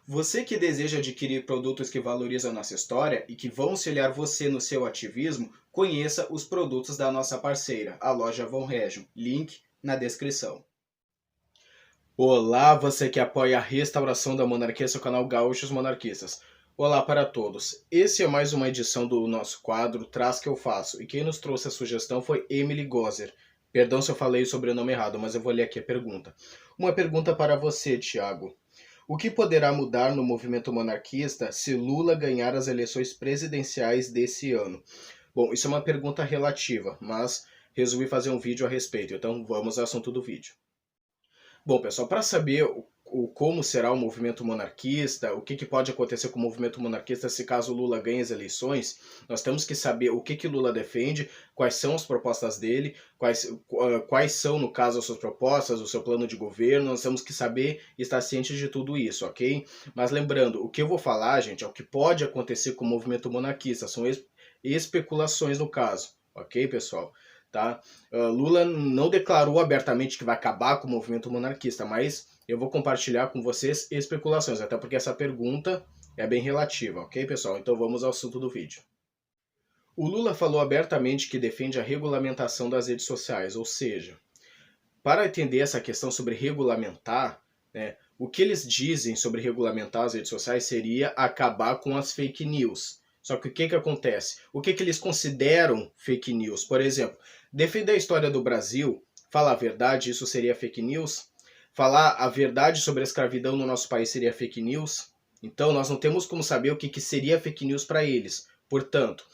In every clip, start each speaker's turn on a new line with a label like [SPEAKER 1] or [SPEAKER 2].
[SPEAKER 1] Você que deseja adquirir produtos que valorizam nossa história e que vão auxiliar você no seu ativismo, conheça os produtos da nossa parceira, a loja Von Regio. Link na descrição. Olá, você que apoia a restauração da monarquia, seu canal Gaúchos Monarquistas. Olá para todos. Esse é mais uma edição do nosso quadro Traz que eu faço. E quem nos trouxe a sugestão foi Emily Gozer. Perdão se eu falei o sobrenome errado, mas eu vou ler aqui a pergunta. Uma pergunta para você, Tiago. O que poderá mudar no movimento monarquista se Lula ganhar as eleições presidenciais desse ano? Bom, isso é uma pergunta relativa, mas resolvi fazer um vídeo a respeito, então vamos ao assunto do vídeo. Bom, pessoal, para saber como será o movimento monarquista, o que pode acontecer com o movimento monarquista se caso Lula ganhe as eleições, nós temos que saber o que Lula defende, quais são as propostas dele, quais são, no caso, as suas propostas, o seu plano de governo, nós temos que saber e estar cientes de tudo isso, ok? Mas lembrando, o que eu vou falar, gente, é o que pode acontecer com o movimento monarquista, são especulações no caso, ok, pessoal? Tá? Lula não declarou abertamente que vai acabar com o movimento monarquista, mas eu vou compartilhar com vocês especulações, até porque essa pergunta é bem relativa, ok, pessoal? Então vamos ao assunto do vídeo. O Lula falou abertamente que defende a regulamentação das redes sociais, ou seja, para entender essa questão sobre regulamentar, né, o que eles dizem sobre regulamentar as redes sociais seria acabar com as fake news. Só que o que acontece? O que eles consideram fake news? Por exemplo, defender a história do Brasil, falar a verdade, isso seria fake news? Falar a verdade sobre a escravidão no nosso país seria fake news? Então nós não temos como saber o que seria fake news para eles. Portanto,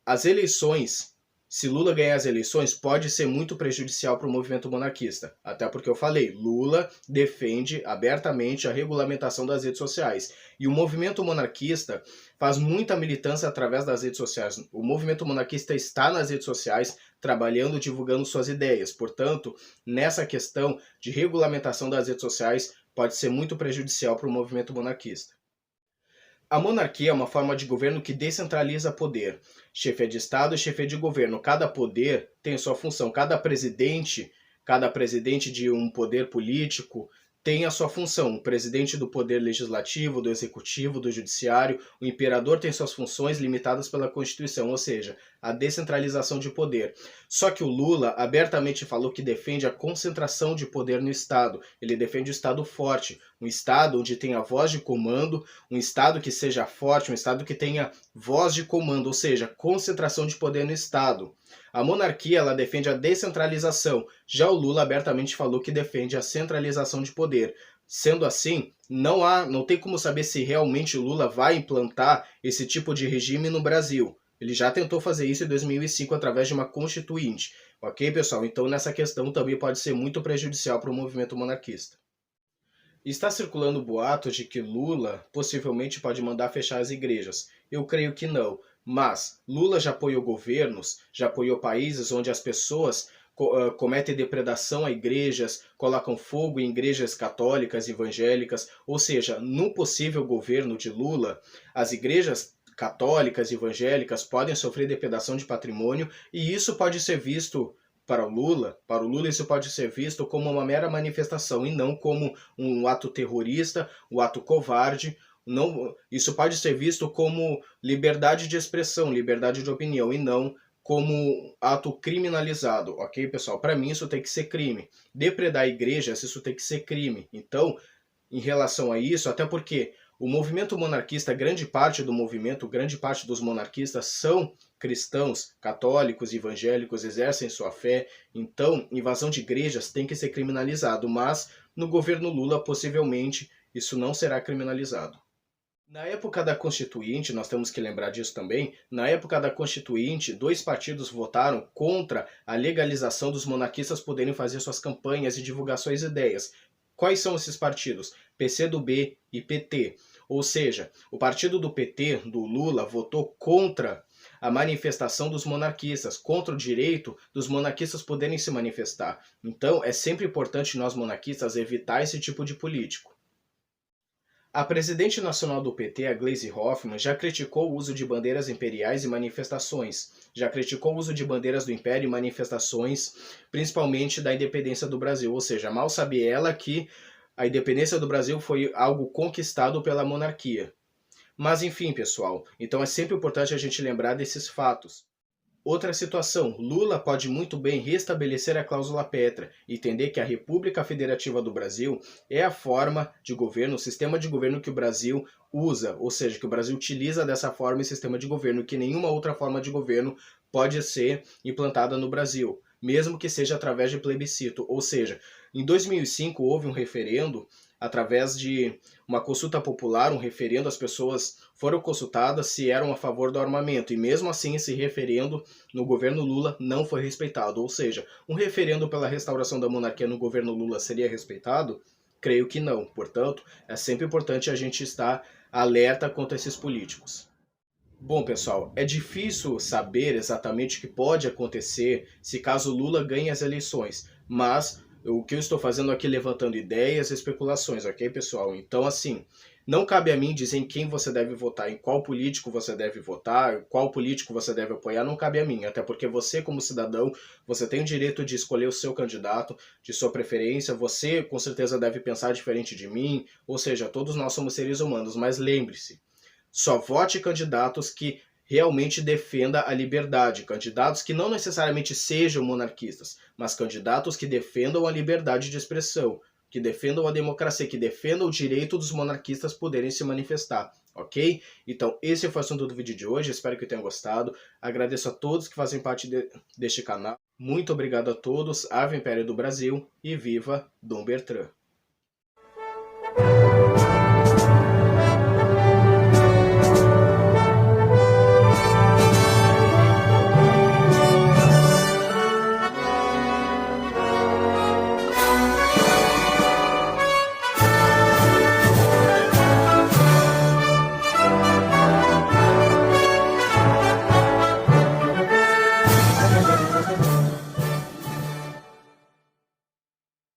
[SPEAKER 1] as eleições, se Lula ganhar as eleições, pode ser muito prejudicial para o movimento monarquista. Até porque eu falei, Lula defende abertamente a regulamentação das redes sociais. E o movimento monarquista faz muita militância através das redes sociais. O movimento monarquista está nas redes sociais, trabalhando, divulgando suas ideias. Portanto, nessa questão de regulamentação das redes sociais, pode ser muito prejudicial para o movimento monarquista. A monarquia é uma forma de governo que descentraliza poder. Chefe de Estado e chefe de governo. Cada poder tem sua função. Cada presidente de um poder político tem a sua função. O presidente do poder legislativo, do executivo, do judiciário, o imperador tem suas funções limitadas pela Constituição, ou seja, a descentralização de poder. Só que o Lula abertamente falou que defende a concentração de poder no Estado. Ele defende o Estado forte, um Estado onde tenha voz de comando, um Estado que seja forte, um Estado que tenha voz de comando, ou seja, concentração de poder no Estado. A monarquia ela defende a descentralização, já o Lula abertamente falou que defende a centralização de poder. Sendo assim, não tem como saber se realmente o Lula vai implantar esse tipo de regime no Brasil. Ele já tentou fazer isso em 2005 através de uma constituinte. Ok, pessoal? Então nessa questão também pode ser muito prejudicial para o movimento monarquista. Está circulando boatos de que Lula possivelmente pode mandar fechar as igrejas. Eu creio que não. Mas Lula já apoiou governos, já apoiou países onde as pessoas cometem depredação a igrejas, colocam fogo em igrejas católicas e evangélicas. Ou seja, no possível governo de Lula, as igrejas católicas e evangélicas podem sofrer depredação de patrimônio e isso pode ser visto para o Lula isso pode ser visto como uma mera manifestação e não como um ato terrorista, um ato covarde. Não, isso pode ser visto como liberdade de expressão, liberdade de opinião e não como ato criminalizado, ok, pessoal? Para mim isso tem que ser crime. Depredar igrejas, isso tem que ser crime. Então, em relação a isso, até porque o movimento monarquista, grande parte dos monarquistas são cristãos, católicos, evangélicos, exercem sua fé. Então, invasão de igrejas tem que ser criminalizado, mas no governo Lula, possivelmente, isso não será criminalizado. Na época da Constituinte, nós temos que lembrar disso também, na época da Constituinte, 2 partidos votaram contra a legalização dos monarquistas poderem fazer suas campanhas e divulgações e ideias. Quais são esses partidos? PCdoB e PT. Ou seja, o partido do PT, do Lula, votou contra a manifestação dos monarquistas, contra o direito dos monarquistas poderem se manifestar. Então, é sempre importante nós monarquistas evitar esse tipo de político. A presidente nacional do PT, a Gleisi Hoffmann, já criticou o uso de bandeiras imperiais em manifestações. Já criticou o uso de bandeiras do Império em manifestações, principalmente da independência do Brasil. Ou seja, mal sabe ela que a independência do Brasil foi algo conquistado pela monarquia. Mas enfim, pessoal, então é sempre importante a gente lembrar desses fatos. Outra situação, Lula pode muito bem restabelecer a cláusula pétrea e entender que a República Federativa do Brasil é a forma de governo, o sistema de governo que o Brasil usa, ou seja, que o Brasil utiliza dessa forma e sistema de governo, que nenhuma outra forma de governo pode ser implantada no Brasil, mesmo que seja através de plebiscito. Ou seja, em 2005 houve um referendo através de uma consulta popular, um referendo, as pessoas foram consultadas se eram a favor do armamento, e mesmo assim esse referendo no governo Lula não foi respeitado. Ou seja, um referendo pela restauração da monarquia no governo Lula seria respeitado? Creio que não. Portanto, é sempre importante a gente estar alerta contra esses políticos. Bom, pessoal, é difícil saber exatamente o que pode acontecer se caso Lula ganhe as eleições, mas o que eu estou fazendo aqui é levantando ideias e especulações, ok, pessoal? Então, assim, não cabe a mim dizer em quem você deve votar, em qual político você deve votar, qual político você deve apoiar, não cabe a mim, até porque você, como cidadão, você tem o direito de escolher o seu candidato, de sua preferência, você com certeza deve pensar diferente de mim, ou seja, todos nós somos seres humanos, mas lembre-se, só vote candidatos que realmente defenda a liberdade, candidatos que não necessariamente sejam monarquistas, mas candidatos que defendam a liberdade de expressão, que defendam a democracia, que defendam o direito dos monarquistas poderem se manifestar, ok? Então, esse foi o assunto do vídeo de hoje, espero que tenham gostado, agradeço a todos que fazem parte deste canal, muito obrigado a todos, Ave Império do Brasil e viva Dom Bertrand!